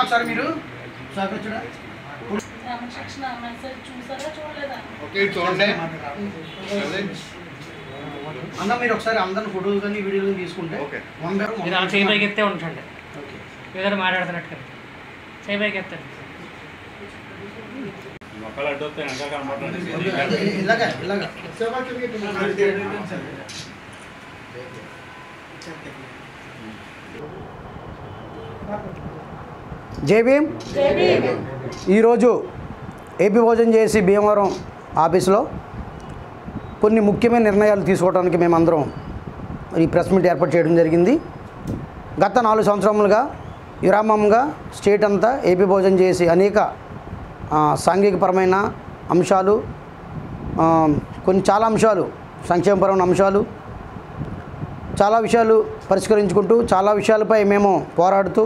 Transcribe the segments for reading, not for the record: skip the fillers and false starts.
Sir మీరు అన్న మీరు ఒకసారి అందరిని ఫోటోలు కానీ వీడియోలు కానీ తీసుకుంటే చేయబైకి ఎత్తే ఉంచండి ఏదైనా మాట్లాడుతున్నట్టు చేయబైకి ఎత్తండి జై భీమ్. ఈరోజు ఏపీ భోజనం చేసి భీమవరం ఆఫీసులో కొన్ని ముఖ్యమైన నిర్ణయాలు తీసుకోవడానికి మేమందరం ఈ ప్రెస్ మీట్ ఏర్పాటు చేయడం జరిగింది. గత 4 సంవత్సరములుగా విరామంగా స్టేట్ అంతా ఏపీ భోజనం చేసి అనేక సాంఘికపరమైన అంశాలు, చాలా అంశాలు, సంక్షేమపరమైన అంశాలు, చాలా విషయాలు పరిష్కరించుకుంటూ చాలా విషయాలపై మేము పోరాడుతూ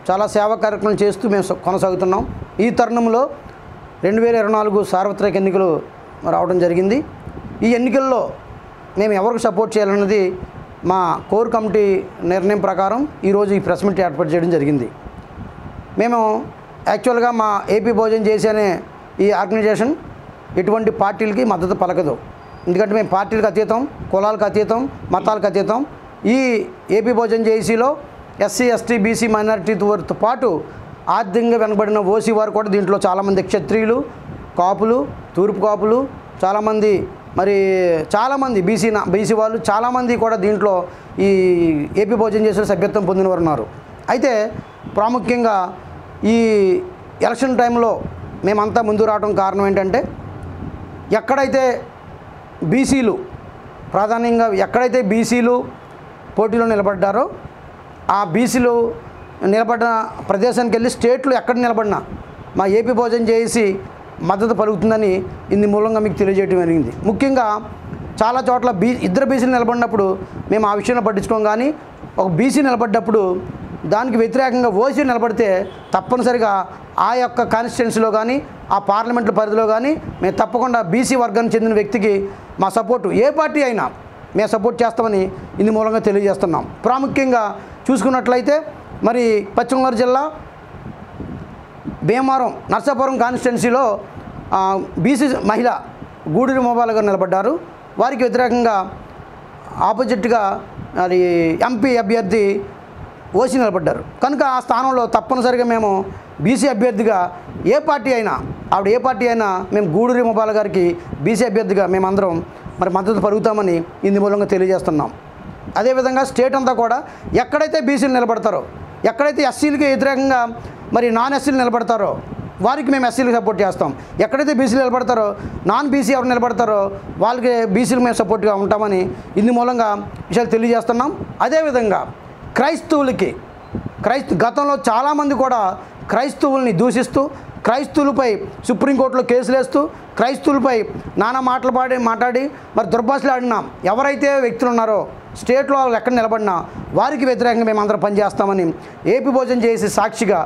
చాలా సేవా కార్యక్రమాలు చేస్తూ మేము కొనసాగుతున్నాం. ఈ తరుణంలో 2024 సార్వత్రిక ఎన్నికలు రావడం జరిగింది. ఈ ఎన్నికల్లో మేము ఎవరికి సపోర్ట్ చేయాలన్నది మా కోర్ కమిటీ నిర్ణయం ప్రకారం ఈరోజు ఈ ప్రెస్ మీట్ ఏర్పాటు చేయడం జరిగింది. మేము యాక్చువల్గా మా ఏపీ భోజనం చేసే ఈ ఆర్గనైజేషన్ ఎటువంటి పార్టీలకి మద్దతు పలకదు. ఎందుకంటే మేము పార్టీలకు అతీతం, కులాలకు అతీతం, మతాలకు అతీతం. ఈ ఏపీ భోజనం చేసిలో ఎస్సీ, ఎస్టీ, బీసీ, మైనారిటీతో పాటు ఆర్థికంగా వెనబడిన ఓసీ వారు కూడా దీంట్లో చాలామంది క్షత్రియులు, కాపులు, తూర్పు కాపులు, చాలామంది చాలామంది బీసీ వాళ్ళు చాలామంది కూడా దీంట్లో ఈ ఏపీ భోజనం చేసే సభ్యత్వం పొందినవారు ఉన్నారు. అయితే ప్రాముఖ్యంగా ఈ ఎలక్షన్ టైంలో మేమంతా ముందు రావడం కారణం ఏంటంటే ఎక్కడైతే బీసీలు ప్రాధాన్యంగా బీసీలు పోటీలో నిలబడ్డారో ఆ బీసీలు నిలబడిన ప్రదేశానికి వెళ్ళి స్టేట్లో ఎక్కడ నిలబడినా మా ఏపీ భోజనం చేసి మద్దతు పలుకుతుందని ఇందు మూలంగా మీకు తెలియజేయడం జరిగింది. ముఖ్యంగా చాలా చోట్ల ఇద్దరు బీసీలు నిలబడినప్పుడు మేము ఆ విషయంలో పట్టించుకోం. కానీ ఒక బీసీ నిలబడ్డప్పుడు దానికి వ్యతిరేకంగా ఓసీ నిలబడితే తప్పనిసరిగా ఆ యొక్క కాన్స్టిట్యున్సీలో కానీ ఆ పార్లమెంటు పరిధిలో కానీ మేము తప్పకుండా బీసీ వర్గానికి చెందిన వ్యక్తికి మా సపోర్టు ఏ పార్టీ అయినా మేము సపోర్ట్ చేస్తామని ఇందు మూలంగా తెలియజేస్తున్నాం. ప్రాముఖ్యంగా చూసుకున్నట్లయితే మరి పశ్చిమ గోదావరి జిల్లా భీమవరం నర్సాపురం కాన్స్టిట్యున్సీలో బీసీ మహిళ గూడూరి మోబాల గారు నిలబడ్డారు. వారికి వ్యతిరేకంగా ఆపోజిట్గా మరి ఎంపీ అభ్యర్థి ఓసీ నిలబడ్డారు. కనుక ఆ స్థానంలో తప్పనిసరిగా మేము బీసీ అభ్యర్థిగా ఏ పార్టీ అయినా మేము గూడూరి మోబాల గారికి బీసీ అభ్యర్థిగా మేమందరం మరి మద్దతు పలుకుతామని ఇందు మూలంగా తెలియజేస్తున్నాం. అదేవిధంగా స్టేట్ అంతా కూడా ఎక్కడైతే బీసీలు నిలబడతారో, ఎక్కడైతే ఎస్సీలకి వ్యతిరేకంగా మరి నాన్ ఎస్సీలు నిలబడతారో వారికి మేము ఎస్సీలకు సపోర్ట్ చేస్తాం. ఎక్కడైతే బీసీలు నిలబడతారో, నాన్ బీసీ ఎవరు నిలబడతారో వాళ్ళకి బీసీలకు మేము సపోర్ట్గా ఉంటామని ఇందు మూలంగా విషయాలు తెలియజేస్తున్నాం. అదేవిధంగా గతంలో చాలామంది కూడా క్రైస్తవుల్ని దూషిస్తూ క్రైస్తవులపై సుప్రీంకోర్టులో కేసులు వేస్తూ క్రైస్తవులపై నానా మాట్లాడి మరి దుర్భాషలాడిన ఎవరైతే వ్యక్తులు ఉన్నారో స్టేట్లో వాళ్ళు ఎక్కడ నిలబడినా వారికి వ్యతిరేకంగా మేము అందరం పనిచేస్తామని ఏపీ భోజనం చేసి సాక్షిగా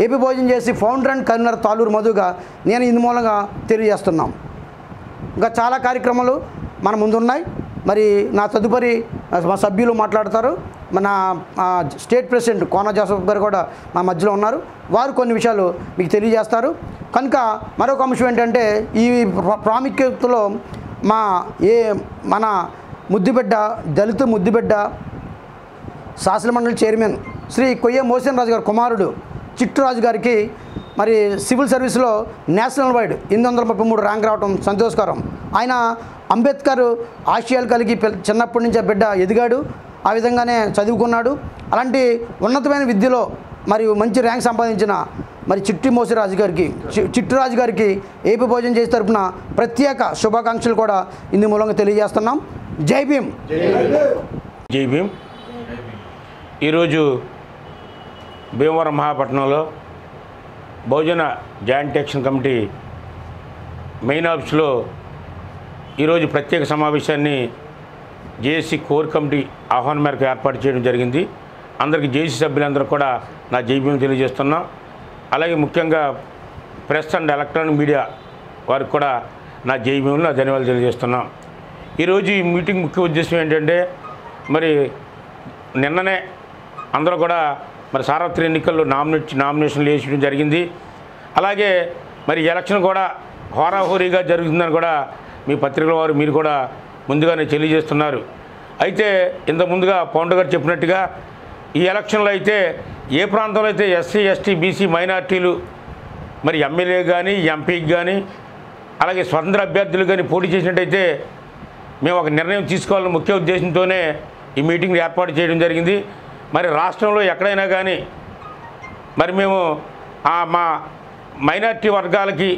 ఏపీ భోజనం చేసి ఫౌండర్ అండ్ కన్వీనర్ తాలూరు మధుగా నేను ఇందు మూలంగా తెలియజేస్తున్నాం. ఇంకా చాలా కార్యక్రమాలు మన ముందున్నాయి. మరి నా తదుపరి మా సభ్యులు మాట్లాడతారు. మన స్టేట్ ప్రెసిడెంట్ కోన జోసఫ్ గారు కూడా మా మధ్యలో ఉన్నారు. వారు కొన్ని విషయాలు మీకు తెలియజేస్తారు. కనుక మరొక అంశం ఏంటంటే ఈ ప్రాముఖ్యతలో మన ముద్దుబిడ్డ దళిత ముద్దుబిడ్డ శాసనమండలి చైర్మన్ శ్రీ కొయ్య మోహన్ రాజు గారి కుమారుడు చిట్టురాజు గారికి మరి సివిల్ సర్వీస్లో నేషనల్ వైడ్ 833 ర్యాంక్ రావడం సంతోషకరం. ఆయన అంబేద్కర్ ఆశయాలు కలిగి చిన్నప్పటి నుంచి ఆ బిడ్డ ఎదిగాడు, ఆ విధంగానే చదువుకున్నాడు. అలాంటి ఉన్నతమైన విద్యలో మరియు మంచి ర్యాంక్ సంపాదించిన మరి చిట్టురాజు గారికి ఏపీ భోజనం చేసే తరపున ప్రత్యేక శుభాకాంక్షలు కూడా ఇందు మూలంగా తెలియజేస్తున్నాం. జై భీమ్. జై భీమ్. ఈరోజు భీమవరం మహాపట్నంలో బహుజన జాయింట్ యాక్షన్ కమిటీ మెయిన్ ఆఫీస్లో ఈరోజు ప్రత్యేక సమావేశాన్ని జేఏసీ కోర్ కమిటీ ఆహ్వానం మేరకు ఏర్పాటు చేయడం జరిగింది. అందరికీ జేఏసీ సభ్యులందరూ కూడా నా జై భీమ్ తెలియజేస్తున్నాం. అలాగే ముఖ్యంగా ప్రెస్ అండ్ ఎలక్ట్రానిక్ మీడియా వారికి కూడా నా జై భీమ్, నా ధన్యవాదాలు తెలియజేస్తున్నాం. ఈరోజు ఈ మీటింగ్ ముఖ్య ఉద్దేశం ఏంటంటే మరి నిన్ననే అందరూ కూడా మరి సార్వత్రిక ఎన్నికల్లో నామినేషన్లు వేయడం జరిగింది. అలాగే మరి ఎలక్షన్ కూడా హోరాహోరీగా జరుగుతుందని కూడా మీ పత్రికల వారు మీరు కూడా ముందుగానే తెలియజేస్తున్నారు. అయితే ఇంత ముందుగా పవన్ గారు చెప్పినట్టుగా ఈ ఎలక్షన్లో అయితే ఏ ప్రాంతంలో అయితే ఎస్సీ ఎస్టీ బీసీ మైనార్టీలు మరి ఎమ్మెల్యే కానీ ఎంపీకి కానీ అలాగే స్వతంత్ర అభ్యర్థులు కానీ పోటీ చేసినట్టయితే మేము ఒక నిర్ణయం తీసుకోవాలని ముఖ్య ఉద్దేశంతోనే ఈ మీటింగ్ ఏర్పాటు చేయడం జరిగింది. మరి రాష్ట్రంలో ఎక్కడైనా కానీ మరి మేము మా మైనార్టీ వర్గాలకి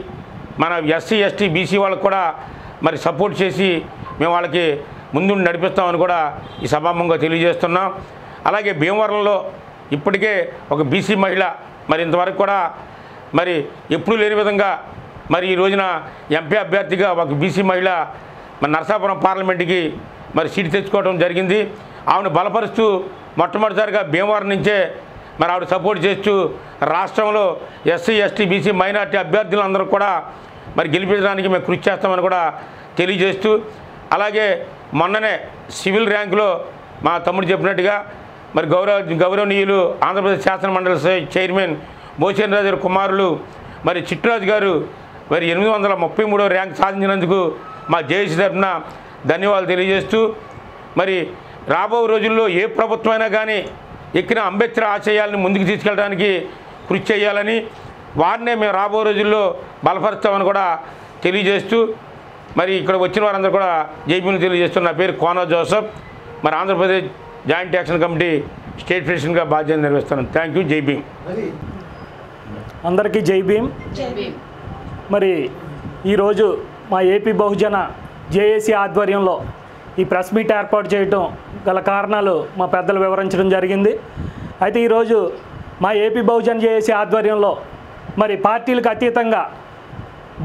మన ఎస్సీ ఎస్టీ బీసీ వాళ్ళకు కూడా మరి సపోర్ట్ చేసి మేము వాళ్ళకి ముందు నడిపిస్తామని కూడా ఈ సభాముఖంగా తెలియజేస్తున్నాం. అలాగే భీమవరంలో ఇప్పటికే ఒక బీసీ మహిళ మరి ఇంతవరకు కూడా మరి ఎప్పుడూ లేని విధంగా మరి ఈ రోజున ఎంపీ అభ్యర్థిగా ఒక బీసీ మహిళ మరి నరసాపురం పార్లమెంటుకి మరి సీటు తెచ్చుకోవడం జరిగింది. ఆమెను బలపరుస్తూ మొట్టమొదటిసారిగా భీమవరం నుంచే మరి ఆవిడ సపోర్ట్ చేస్తూ రాష్ట్రంలో ఎస్సీ ఎస్టీ బీసీ మైనార్టీ అభ్యర్థులందరూ కూడా మరి గెలిపించడానికి మేము కృషి చేస్తామని కూడా తెలియజేస్తూ అలాగే మొన్ననే సివిల్ ర్యాంకులో మా తమ్ముడు చెప్పినట్టుగా మరి గౌరవనీయులు ఆంధ్రప్రదేశ్ శాసనమండలి చైర్మన్ మోసేన్ రాజు గారి కుమారులు మరి చిట్టురాజు గారు మరి 833వ ర్యాంక్ సాధించినందుకు మా జేఏసీ తరఫున ధన్యవాదాలు తెలియజేస్తూ మరి రాబో రోజుల్లో ఏ ప్రభుత్వమైనా కానీ ఎక్కిన అంబేద్కర్ ఆశయాలను ముందుకు తీసుకెళ్ళడానికి కృషి చేయాలని వారినే మేము రాబో రోజుల్లో బలపరుస్తామని కూడా తెలియజేస్తూ మరి ఇక్కడ వచ్చిన వారందరూ కూడా జైబీని తెలియజేస్తున్న నా పేరు కోన జోసఫ్ మరి Andhra Pradesh joint action committee state ప్రెసిడెంట్గా బాధ్యత నిర్వహిస్తున్నాను. Thank you. జై భీమ్. అందరికీ జై భీమ్. మరి ఈరోజు మా ఏపీ బహుజన జేఏసీ ఆధ్వర్యంలో ఈ ప్రెస్ మీట్ ఏర్పాటు చేయడం గల కారణాలు మా పెద్దలు వివరించడం జరిగింది. అయితే ఈరోజు మా ఏపీ బహుజన జేఏసీ ఆధ్వర్యంలో మరి పార్టీలకు అతీతంగా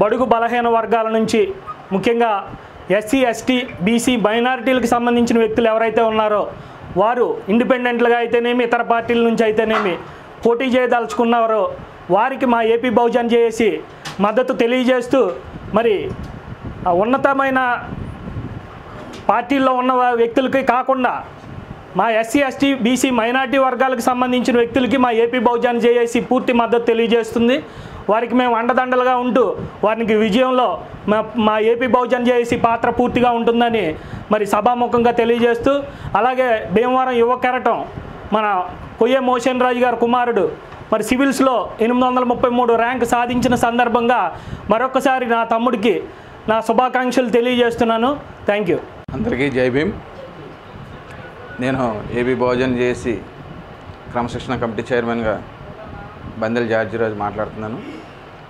బడుగు బలహీన వర్గాల నుంచి ముఖ్యంగా ఎస్సీ ఎస్టీ బీసీ మైనారిటీలకు సంబంధించిన వ్యక్తులు ఎవరైతే ఉన్నారో వారు ఇండిపెండెంట్లుగా అయితేనేమి ఇతర పార్టీల నుంచి అయితేనేమి పోటీ చేయదలుచుకున్నారో వారికి మా ఏపీ బహుజన జేఏసీ మద్దతు తెలియజేస్తూ మరి ఉన్నతమైన పార్టీల్లో ఉన్న వ్యక్తులకి కాకుండా మా ఎస్సీ ఎస్టీ బీసీ మైనార్టీ వర్గాలకు సంబంధించిన వ్యక్తులకి మా ఏపీ బహుజన జేఏసీ పూర్తి మద్దతు తెలియజేస్తుంది. వారికి మేము అండదండలుగా ఉంటూ వారికి విజయంలో మా ఏపీ బహుజన జేఏసీ పాత్ర పూర్తిగా ఉంటుందని మరి సభాముఖంగా తెలియజేస్తూ అలాగే భీమవరం యువ కెరటం మన కొయ్యే మోసేన్ రాజు గారి కుమారుడు మరి సివిల్స్లో 833 ర్యాంక్ సాధించిన సందర్భంగా మరొకసారి నా తమ్ముడికి నా శుభాకాంక్షలు తెలియజేస్తున్నాను. Thank you. అందరికీ జై భీమ్. నేను ఏపీ బహుజన జేఏసీ క్రమశిక్షణ కమిటీ చైర్మన్గా బందెల జార్జిరాజు మాట్లాడుతున్నాను.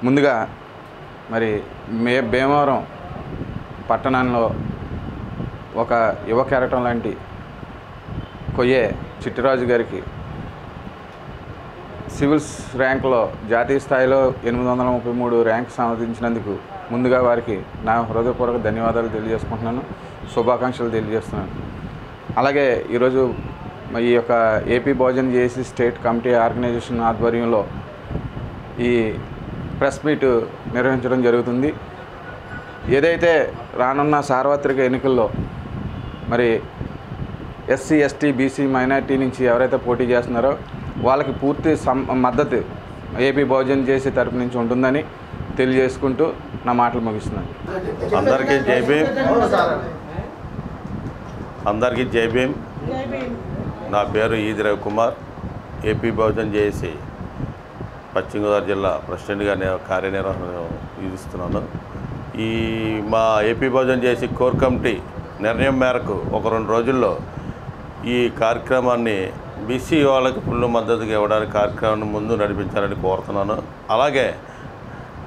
ముందుగా మరి భీమవరం పట్టణంలో ఒక యువ కెరటం లాంటి కొయ్యే చిట్టిరాజు గారికి సివిల్స్ ర్యాంకులో జాతీయ స్థాయిలో 833 ర్యాంక్ సాధించినందుకు ముందుగా వారికి నా హృదయపూర్వక ధన్యవాదాలు తెలియజేసుకుంటున్నాను, శుభాకాంక్షలు తెలియజేస్తున్నాను. అలాగే ఈరోజు ఈ యొక్క ఏపీ బహుజన జేఏసీ స్టేట్ కమిటీ ఆర్గనైజేషన్ ఆధ్వర్యంలో ఈ ప్రెస్ మీట్ నిర్వహించడం జరుగుతుంది. ఏదైతే రానున్న సార్వత్రిక ఎన్నికల్లో మరి ఎస్సీ ఎస్టీ బీసీ మైనార్టీ నుంచి ఎవరైతే పోటీ చేస్తున్నారో వాళ్ళకి పూర్తి మద్దతు ఏపీ బహుజన జేఏసీ తరపు నుంచి ఉంటుందని తెలియజేసుకుంటూ నా మాటలు ముగిస్తున్నాను. అందరికీ జై భీమ్. అందరికీ జై భీమ్. నా పేరు ఈది రవికుమార్. ఏపీ బహుజన జేఏసీ పశ్చిమ గోదావరి జిల్లా ప్రెసిడెంట్గా నేను కార్యనిర్వహిస్తున్నాను. ఈ మా ఏపీ బహుజన జేఏసీ కోర్ కమిటీ నిర్ణయం మేరకు ఒక 2 రోజుల్లో ఈ కార్యక్రమాన్ని బీసీ వాళ్ళకి ఫుల్ మద్దతుగా ఇవ్వడానికి కార్యక్రమాన్ని ముందు నడిపించాలని కోరుతున్నాను. అలాగే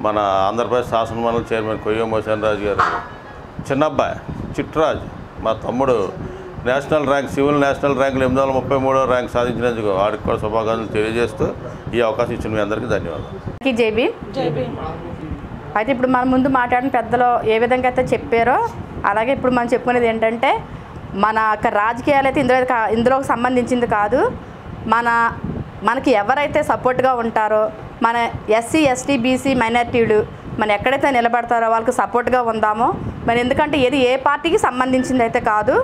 మన ఆంధ్రప్రదేశ్ శాసనమండలి చైర్మన్ కొయ్య మోసేన్ రాజు గారు చిన్నబ్బాయి చిట్టురాజు మా తమ్ముడు సివిల్ నేషనల్ ర్యాంకులు 833వ ర్యాంక్ సాధించినందుకు వారికి కూడా శుభాకాంక్షలు తెలియజేస్తూ ఈ అవకాశం ఇచ్చిన మీ అందరికీ ధన్యవాదాలు. జై భీమ్. అయితే ఇప్పుడు మన ముందు మాట్లాడిన పెద్దలు ఏ విధంగా అయితే చెప్పారో అలాగే ఇప్పుడు మనం చెప్పుకునేది ఏంటంటే మన రాజకీయాలు అయితే ఇందులోకి సంబంధించింది కాదు. మనకి ఎవరైతే సపోర్ట్గా ఉంటారో మన ఎస్సీ ఎస్టీ బీసీ మైనార్టీలు మనం ఎక్కడైతే నిలబడతారో వాళ్ళకి సపోర్ట్గా ఉందామో మరి ఎందుకంటే ఇది ఏ పార్టీకి సంబంధించింది అయితే కాదు.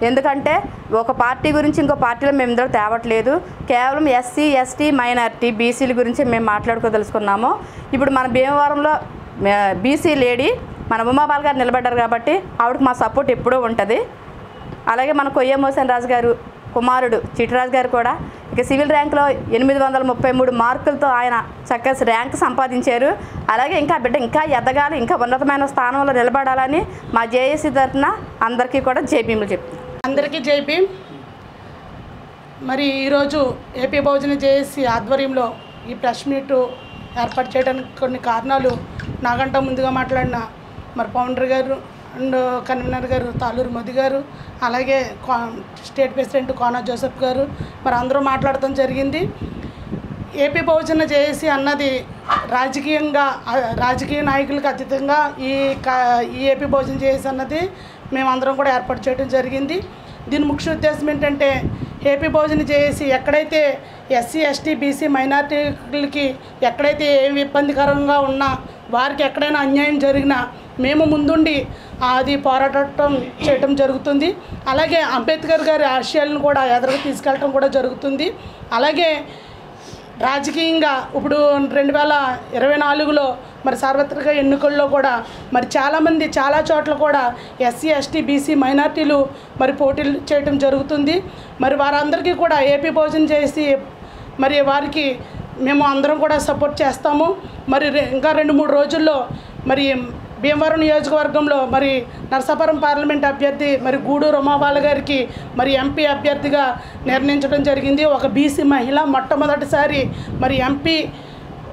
ఎందుకంటే ఒక పార్టీ గురించి ఇంకో పార్టీలో మేము ఇందులో తేవట్లేదు. కేవలం ఎస్సీ ఎస్టీ మైనారిటీ బీసీల గురించి మేము మాట్లాడుకోదలుచుకున్నాము. ఇప్పుడు మన భీమవరంలో బీసీ లేడీ మన ఉమాబాల్ గారు నిలబడ్డారు కాబట్టి ఆవిడకి మా సపోర్ట్ ఎప్పుడూ ఉంటుంది. అలాగే మన కొయ్య మోహన్ రాజు గారు కుమారుడు చిట్టిరాజు గారు కూడా ఇక సివిల్ ర్యాంక్లో 833 మార్కులతో ఆయన చక్కగా ర్యాంక్ సంపాదించారు. అలాగే ఇంకా బిడ్డ ఇంకా ఎదగాలి, ఇంకా ఉన్నతమైన స్థానంలో నిలబడాలని మా జేఏసీ తరఫున అందరికీ కూడా జైభీములు చెప్తున్నాం. అందరికీ జై భీమ్. మరి ఈరోజు ఏపీ బహుజన జేఏసీ ఆధ్వర్యంలో ఈ ప్రెస్ మీట్ ఏర్పాటు చేయడానికి కొన్ని కారణాలు నాకంటే ముందుగా మాట్లాడిన మరి ఫౌండర్ గారు అండ్ కన్వీనర్ గారు తాలూరు మోదీ గారు, అలాగే స్టేట్ ప్రెసిడెంట్ కోనా జోసెఫ్ గారు మరి అందరూ మాట్లాడటం జరిగింది. ఏపీ బహుజన జేఏసీ అన్నది రాజకీయ నాయకులకు అతీతంగా ఈ ఏపీ బహుజన జేఏసీ అన్నది మేమందరం కూడా ఏర్పాటు చేయడం జరిగింది. దీని ముఖ్య ఉద్దేశం ఏంటంటే ఏపీ బహుజన జేఏసీ ఎక్కడైతే ఎస్సీ ఎస్టీ బీసీ మైనార్టీలకి ఎక్కడైతే ఏమి ఇబ్బందికరంగా ఉన్నా, వారికి ఎక్కడైనా అన్యాయం జరిగినా మేము ముందుండి అది పోరాటం చేయటం జరుగుతుంది. అలాగే అంబేద్కర్ గారి ఆశయాలను కూడా ఎదురుగా తీసుకెళ్ళటం కూడా జరుగుతుంది. అలాగే రాజకీయంగా ఇప్పుడు 2024లో మరి సార్వత్రిక ఎన్నికల్లో కూడా మరి చాలామంది చాలా చోట్ల కూడా ఎస్సీ ఎస్టీ బీసీ మైనార్టీలు మరి పోటీలు చేయటం జరుగుతుంది. మరి వారందరికీ కూడా ఏపీ బహుజన జేఏసీ మరి వారికి మేము అందరం కూడా సపోర్ట్ చేస్తాము. మరి ఇంకా 2-3 రోజుల్లో మరి భీమవరం నియోజకవర్గంలో మరి నరసాపురం పార్లమెంట్ అభ్యర్థి మరి గూడూరు ఉమాబాల గారికి మరి ఎంపీ అభ్యర్థిగా నిర్ణయించడం జరిగింది. ఒక బీసీ మహిళ మొట్టమొదటిసారి మరి ఎంపీ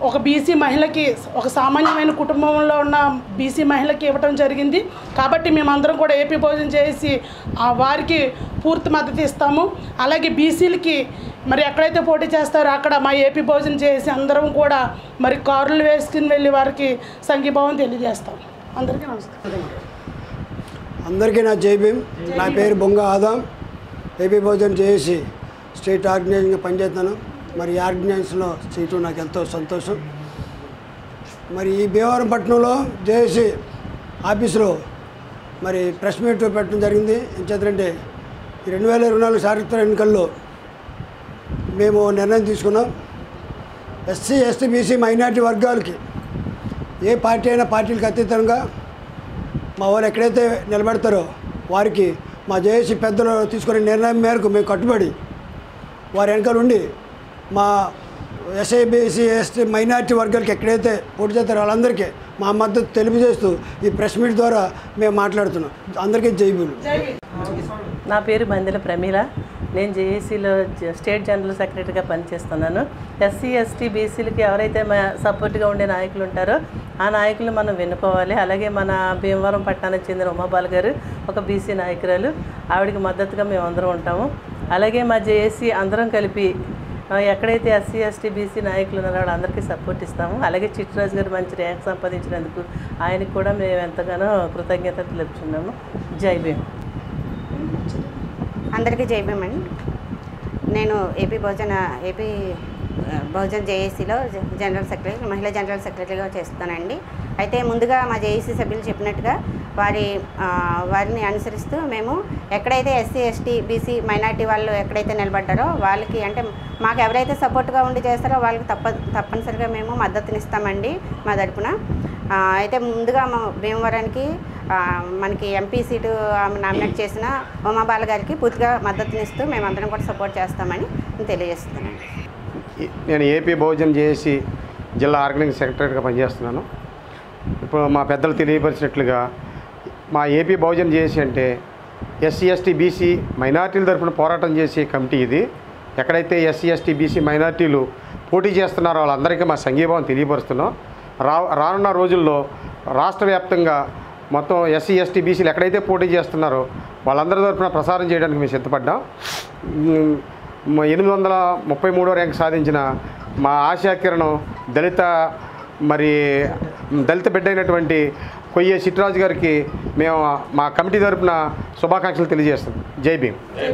ఒక బీసీ మహిళకి, ఒక సామాన్యమైన కుటుంబంలో ఉన్న బీసీ మహిళకి ఇవ్వటం జరిగింది. కాబట్టి మేమందరం కూడా ఏపీ బహుజన జేఏసీ వారికి పూర్తి మద్దతు ఇస్తాము. అలాగే బీసీలకి మరి ఎక్కడైతే పోటీ చేస్తారో అక్కడ మా ఏపీ బహుజన జేఏసీ అందరం కూడా మరి కారులు వేసుకుని వెళ్ళి వారికి సంఘీభావం తెలియజేస్తాం. అందరికీ నమస్కారం. అందరికీ నా జై భీమ్. నా పేరు బొంగ ఆదాం. ఏపీ బహుజన జేఏసీ స్టేట్ ఆర్గనైజింగ్గా పనిచేస్తాను. మరి ఈ ఆర్గనైజేషన్లో చేయటం నాకు ఎంతో సంతోషం. మరి ఈ భీమవరం పట్టణంలో జేఏసీ ఆఫీసులో మరి ప్రెస్ మీట్ పెట్టడం జరిగింది. ఏం చేద్దంటే ఈ 2024 సార్వత్రిక ఎన్నికల్లో మేము నిర్ణయం తీసుకున్నాం. ఎస్సీ ఎస్టీ బీసీ మైనార్టీ వర్గాలకి ఏ పార్టీ అయినా పార్టీలకు అతీతంగా మా వాళ్ళు ఎక్కడైతే నిలబెడతారో వారికి మా జేఏసీ పెద్దలు తీసుకునే నిర్ణయం మేరకు మేము కట్టుబడి వారి వెనకాల ఉండి మా ఎస్ఐ బీసీ ఎస్టీ మైనార్టీ వర్గాలకి ఎక్కడైతే పోటీ చేస్తారో వాళ్ళందరికీ మా మద్దతు తెలియజేస్తూ ఈ ప్రెస్ మీట్ ద్వారా మేము మాట్లాడుతున్నాం. అందరికీ జై భీమ్. నా పేరు బందెల ప్రమీల. నేను జేఏసీలో స్టేట్ జనరల్ సెక్రటరీగా పనిచేస్తున్నాను. ఎస్సీ ఎస్టీ బీసీలకి ఎవరైతే సపోర్ట్గా ఉండే నాయకులు ఉంటారో ఆ నాయకులు మనం వెన్నుకోవాలి. అలాగే మన భీమవరం పట్టణానికి చెందిన ఉమాబాల్ గారు ఒక బీసీ నాయకురాలు, ఆవిడకి మద్దతుగా మేము అందరం ఉంటాము. అలాగే మా జేఏసీ అందరం కలిపి ఎక్కడైతే ఎస్సీ ఎస్టీ బీసీ నాయకులు ఉన్నారో వాళ్ళందరికీ సపోర్ట్ ఇస్తాము. అలాగే చిట్టిరాజు గారు మంచి ర్యాంక్ సంపాదించినందుకు ఆయనకు కూడా మేము ఎంతగానో కృతజ్ఞతలు తెలుపుతున్నాము. జై భీమ్. అందరికీ జై భీమ్ అండి. నేను ఏపీ బహుజన జేఏసీలో జనరల్ సెక్రటరీ, మహిళా జనరల్ సెక్రటరీగా చేస్తానండి. అయితే ముందుగా మా జేఏసీ సభ్యులు చెప్పినట్టుగా వారిని అనుసరిస్తూ మేము ఎక్కడైతే ఎస్సీ ఎస్టీ బీసీ మైనార్టీ వాళ్ళు ఎక్కడైతే నిలబడ్డారో వాళ్ళకి, అంటే మాకు ఎవరైతే సపోర్ట్గా ఉండి చేస్తారో వాళ్ళకి తప్పనిసరిగా మేము మద్దతునిస్తామండి మా తరపున. అయితే ముందుగా మా భీమవరానికి మనకి ఎంపీ సీటు నామినేట్ చేసిన ఉమాబాల గారికి పూర్తిగా మద్దతునిస్తూ మేమందరం కూడా సపోర్ట్ చేస్తామని తెలియజేస్తున్నాను. నేను ఏపీ బహుజన జేఏసీ జిల్లా ఆర్గనైజింగ్ సెక్రటరీగా పనిచేస్తున్నాను. ఇప్పుడు మా పెద్దలు తెలియపరిచినట్లుగా మా ఏపీ బహుజన జేఏసీ అంటే ఎస్సీ ఎస్టీ బీసీ మైనార్టీల తరఫున పోరాటం చేసే కమిటీ ఇది. ఎక్కడైతే ఎస్సీ ఎస్టీ బీసీ మైనార్టీలు పోటీ చేస్తున్నారో వాళ్ళందరికీ మా సంఘీభావం తెలియపరుస్తున్నాం. రానున్న రోజుల్లో రాష్ట్ర వ్యాప్తంగా మొత్తం ఎస్సీ ఎస్టీ బీసీలు ఎక్కడైతే పోటీ చేస్తున్నారో వాళ్ళందరి తరఫున ప్రసారం చేయడానికి మేము సిద్ధపడ్డాం. 833వ ర్యాంక్ సాధించిన మా ఆశాకిరణం దళిత బిడ్డ అయినటువంటి కొయ్య చిట్టిరాజు గారికి మేము మా కమిటీ తరఫున శుభాకాంక్షలు తెలియజేస్తున్నాం. జై భీమ్.